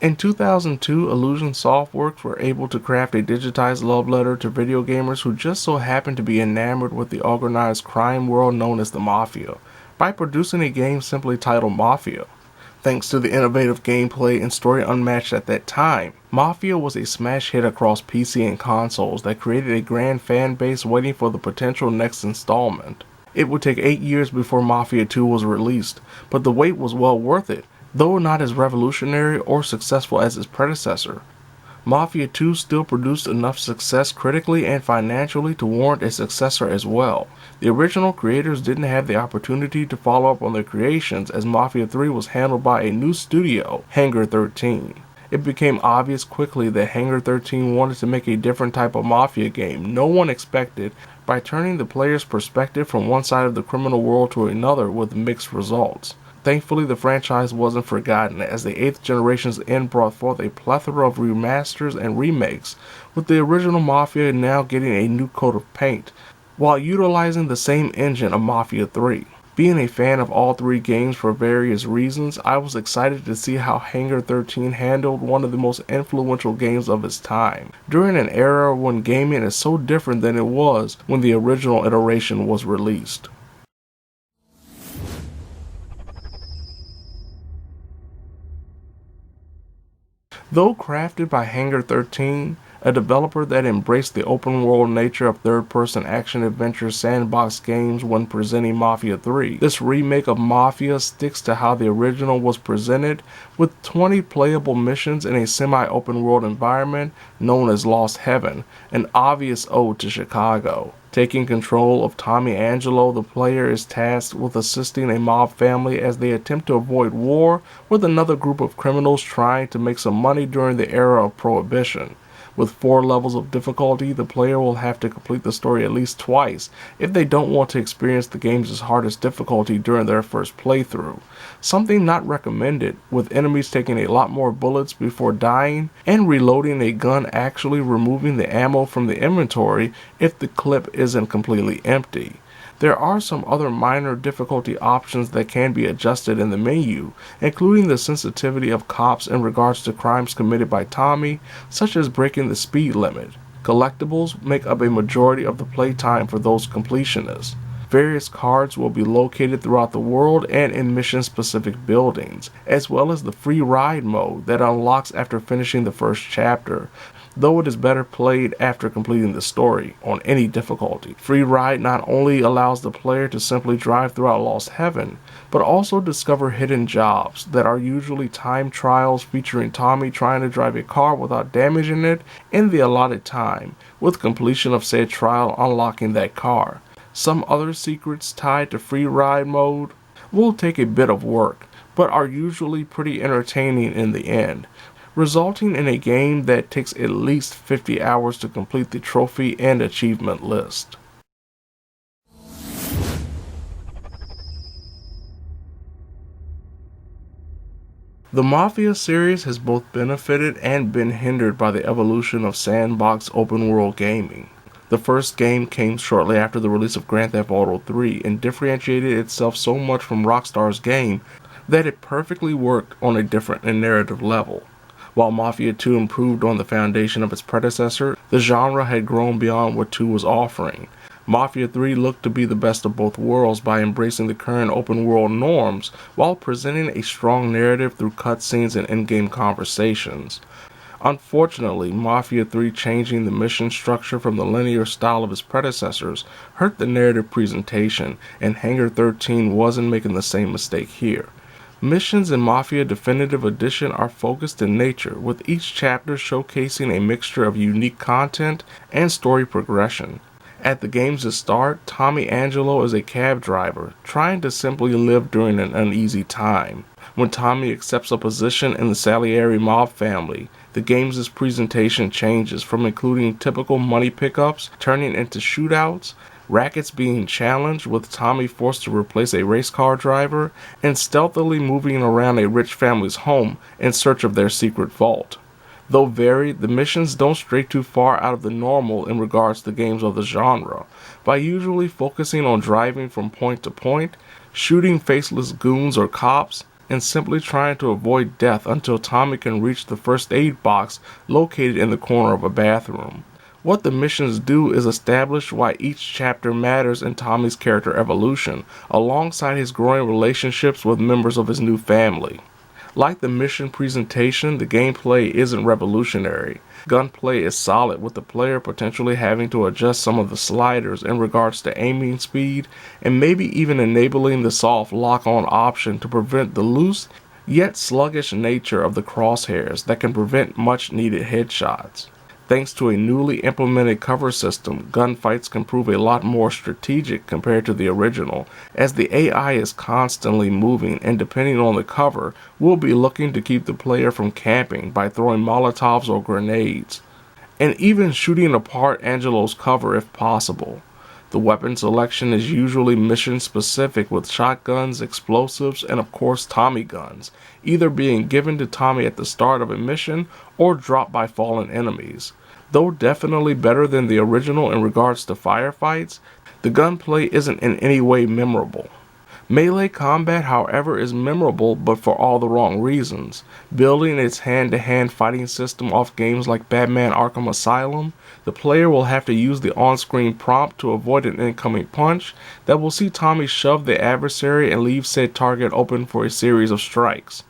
In 2002, Illusion Softworks were able to craft a digitized love letter to video gamers who just so happened to be enamored with the organized crime world known as the Mafia, by producing a game simply titled Mafia. Thanks to the innovative gameplay and story unmatched at that time, Mafia was a smash hit across PC and consoles that created a grand fan base waiting for the potential next installment. It would take 8 years before Mafia 2 was released, but the wait was well worth it, though not as revolutionary or successful as its predecessor. Mafia 2 still produced enough success critically and financially to warrant a successor as well. The original creators didn't have the opportunity to follow up on their creations as Mafia 3 was handled by a new studio, Hangar 13. It became obvious quickly that Hangar 13 wanted to make a different type of Mafia game no one expected by turning the player's perspective from one side of the criminal world to another with mixed results. Thankfully, the franchise wasn't forgotten, as the 8th generation's end brought forth a plethora of remasters and remakes, with the original Mafia now getting a new coat of paint, while utilizing the same engine of Mafia 3. Being a fan of all three games for various reasons, I was excited to see how Hangar 13 handled one of the most influential games of its time, during an era when gaming is so different than it was when the original iteration was released. Though crafted by Hangar 13, a developer that embraced the open-world nature of third-person action-adventure sandbox games when presenting Mafia 3, this remake of Mafia sticks to how the original was presented, with 20 playable missions in a semi-open-world environment known as Lost Heaven, an obvious ode to Chicago. Taking control of Tommy Angelo, the player is tasked with assisting a mob family as they attempt to avoid war with another group of criminals trying to make some money during the era of Prohibition. With 4 levels of difficulty, the player will have to complete the story at least twice if they don't want to experience the game's hardest difficulty during their first playthrough. Something not recommended, with enemies taking a lot more bullets before dying, and reloading a gun actually removing the ammo from the inventory if the clip isn't completely empty. There are some other minor difficulty options that can be adjusted in the menu, including the sensitivity of cops in regards to crimes committed by Tommy, such as breaking the speed limit. Collectibles make up a majority of the playtime for those completionists. Various cards will be located throughout the world and in mission-specific buildings, as well as the free ride mode that unlocks after finishing the first chapter, though it is better played after completing the story, on any difficulty. Free Ride not only allows the player to simply drive throughout Lost Heaven, but also discover hidden jobs that are usually time trials featuring Tommy trying to drive a car without damaging it in the allotted time, with completion of said trial unlocking that car. Some other secrets tied to Free Ride mode will take a bit of work, but are usually pretty entertaining in the end, resulting in a game that takes at least 50 hours to complete the trophy and achievement list. The Mafia series has both benefited and been hindered by the evolution of sandbox open-world gaming. The first game came shortly after the release of Grand Theft Auto 3 and differentiated itself so much from Rockstar's game that it perfectly worked on a different narrative level. While Mafia 2 improved on the foundation of its predecessor, the genre had grown beyond what 2 was offering. Mafia 3 looked to be the best of both worlds by embracing the current open-world norms while presenting a strong narrative through cutscenes and in-game conversations. Unfortunately, Mafia 3 changing the mission structure from the linear style of its predecessors hurt the narrative presentation, and Hangar 13 wasn't making the same mistake here. Missions in Mafia Definitive Edition are focused in nature, with each chapter showcasing a mixture of unique content and story progression. At the game's start, Tommy Angelo is a cab driver, trying to simply live during an uneasy time. When Tommy accepts a position in the Salieri mob family, the game's presentation changes from including typical money pickups turning into shootouts, rackets being challenged with Tommy forced to replace a race car driver, and stealthily moving around a rich family's home in search of their secret vault. Though varied, the missions don't stray too far out of the normal in regards to games of the genre, by usually focusing on driving from point to point, shooting faceless goons or cops, and simply trying to avoid death until Tommy can reach the first aid box located in the corner of a bathroom. What the missions do is establish why each chapter matters in Tommy's character evolution, alongside his growing relationships with members of his new family. Like the mission presentation, the gameplay isn't revolutionary. Gunplay is solid, with the player potentially having to adjust some of the sliders in regards to aiming speed, and maybe even enabling the soft lock-on option to prevent the loose yet sluggish nature of the crosshairs that can prevent much needed headshots. Thanks to a newly implemented cover system, gunfights can prove a lot more strategic compared to the original, as the AI is constantly moving and, depending on the cover, will be looking to keep the player from camping by throwing molotovs or grenades, and even shooting apart Angelo's cover if possible. The weapon selection is usually mission specific, with shotguns, explosives, and of course Tommy guns, either being given to Tommy at the start of a mission or dropped by fallen enemies. Though definitely better than the original in regards to firefights, the gunplay isn't in any way memorable. Melee combat, however, is memorable, but for all the wrong reasons. Building its hand-to-hand fighting system off games like Batman Arkham Asylum, the player will have to use the on-screen prompt to avoid an incoming punch that will see Tommy shove the adversary and leave said target open for a series of strikes.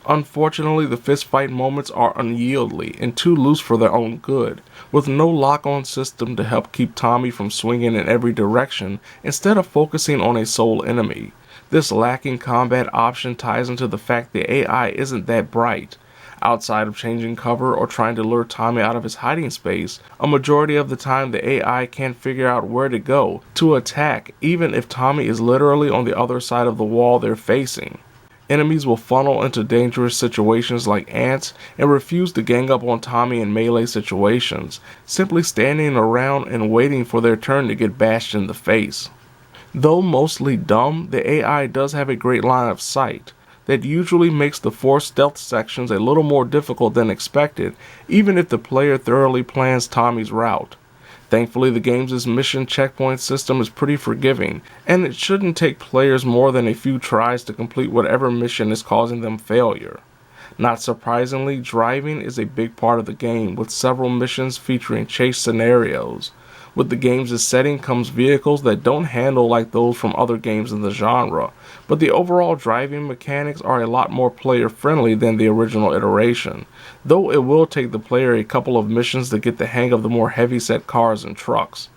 Unfortunately, the fistfight moments are unyieldly and too loose for their own good, with no lock-on system to help keep Tommy from swinging in every direction instead of focusing on a sole enemy. This lacking combat option ties into the fact the AI isn't that bright. Outside of changing cover or trying to lure Tommy out of his hiding space, a majority of the time the AI can't figure out where to go to attack, even if Tommy is literally on the other side of the wall they're facing. Enemies will funnel into dangerous situations like ants and refuse to gang up on Tommy in melee situations, simply standing around and waiting for their turn to get bashed in the face. Though mostly dumb, the AI does have a great line of sight that usually makes the forced stealth sections a little more difficult than expected, even if the player thoroughly plans Tommy's route. Thankfully, the game's mission checkpoint system is pretty forgiving, and it shouldn't take players more than a few tries to complete whatever mission is causing them failure. Not surprisingly, driving is a big part of the game, with several missions featuring chase scenarios. With the game's setting comes vehicles that don't handle like those from other games in the genre, but the overall driving mechanics are a lot more player-friendly than the original iteration, though it will take the player a couple of missions to get the hang of the more heavy-set cars and trucks.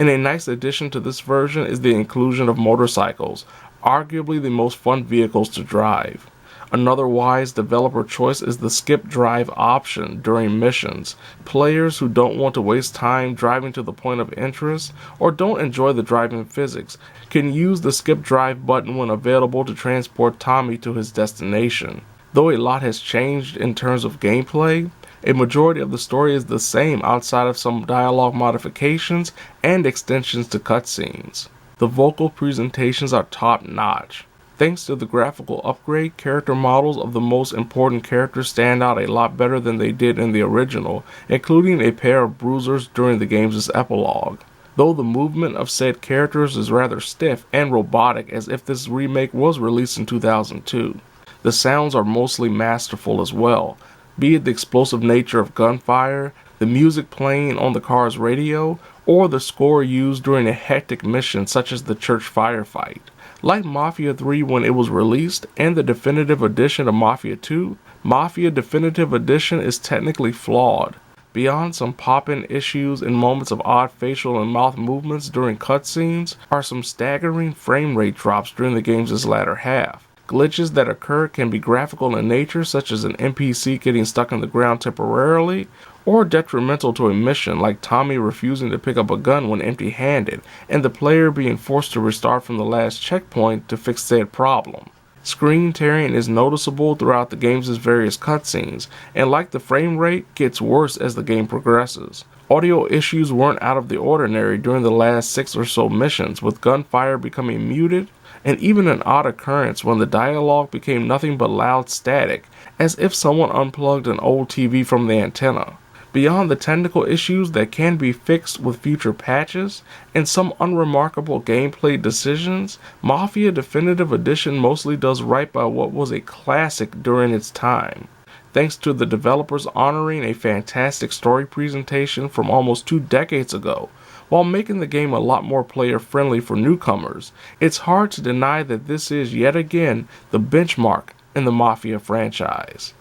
And a nice addition to this version is the inclusion of motorcycles, arguably the most fun vehicles to drive. Another wise developer choice is the skip drive option during missions. Players who don't want to waste time driving to the point of interest or don't enjoy the driving physics can use the skip drive button when available to transport Tommy to his destination. Though a lot has changed in terms of gameplay, a majority of the story is the same outside of some dialogue modifications and extensions to cutscenes. The vocal presentations are top-notch. Thanks to the graphical upgrade, character models of the most important characters stand out a lot better than they did in the original, including a pair of bruisers during the game's epilogue. Though the movement of said characters is rather stiff and robotic, as if this remake was released in 2002. The sounds are mostly masterful as well, be it the explosive nature of gunfire, the music playing on the car's radio, or the score used during a hectic mission such as the church firefight. Like Mafia 3 when it was released, and the Definitive Edition of Mafia 2, Mafia Definitive Edition is technically flawed. Beyond some pop-in issues and moments of odd facial and mouth movements during cutscenes, are some staggering frame rate drops during the game's latter half. Glitches that occur can be graphical in nature, such as an NPC getting stuck in the ground temporarily, or detrimental to a mission like Tommy refusing to pick up a gun when empty-handed, and the player being forced to restart from the last checkpoint to fix said problem. Screen tearing is noticeable throughout the game's various cutscenes, and like the frame rate, gets worse as the game progresses. Audio issues weren't out of the ordinary during the last 6 or so missions, with gunfire becoming muted, and even an odd occurrence when the dialogue became nothing but loud static, as if someone unplugged an old TV from the antenna. Beyond the technical issues that can be fixed with future patches and some unremarkable gameplay decisions, Mafia Definitive Edition mostly does right by what was a classic during its time. Thanks to the developers honoring a fantastic story presentation from almost 2 decades ago, while making the game a lot more player-friendly for newcomers, it's hard to deny that this is yet again the benchmark in the Mafia franchise.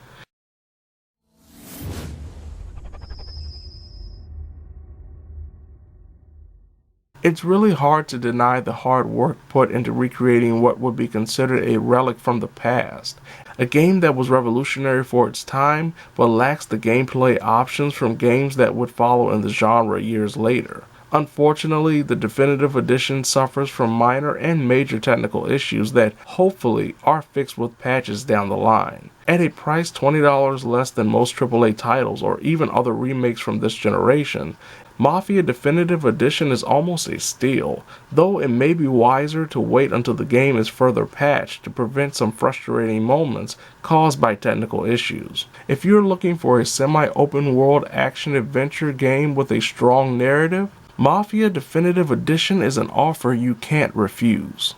It's really hard to deny the hard work put into recreating what would be considered a relic from the past. A game that was revolutionary for its time, but lacks the gameplay options from games that would follow in the genre years later. Unfortunately, the Definitive Edition suffers from minor and major technical issues that hopefully are fixed with patches down the line. At a price $20 less than most AAA titles or even other remakes from this generation, Mafia Definitive Edition is almost a steal, though it may be wiser to wait until the game is further patched to prevent some frustrating moments caused by technical issues. If you're looking for a semi-open world action-adventure game with a strong narrative, Mafia Definitive Edition is an offer you can't refuse.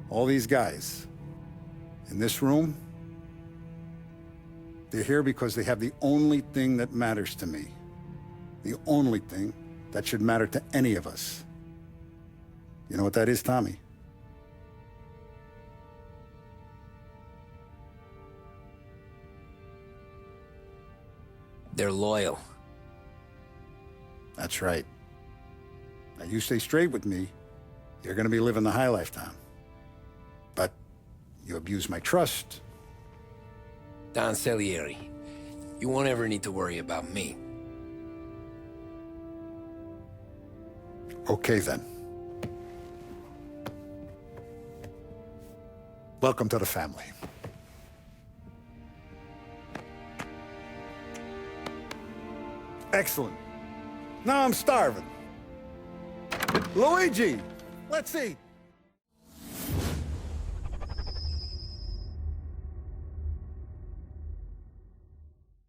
All these guys in this room, they're here because they have the only thing that matters to me. The only thing that should matter to any of us. You know what that is, Tommy? They're loyal. That's right. Now you stay straight with me, you're gonna be living the high life, Tom. But you abuse my trust. Don Salieri, you won't ever need to worry about me. Okay, then. Welcome to the family. Excellent. Now I'm starving. Luigi, let's eat.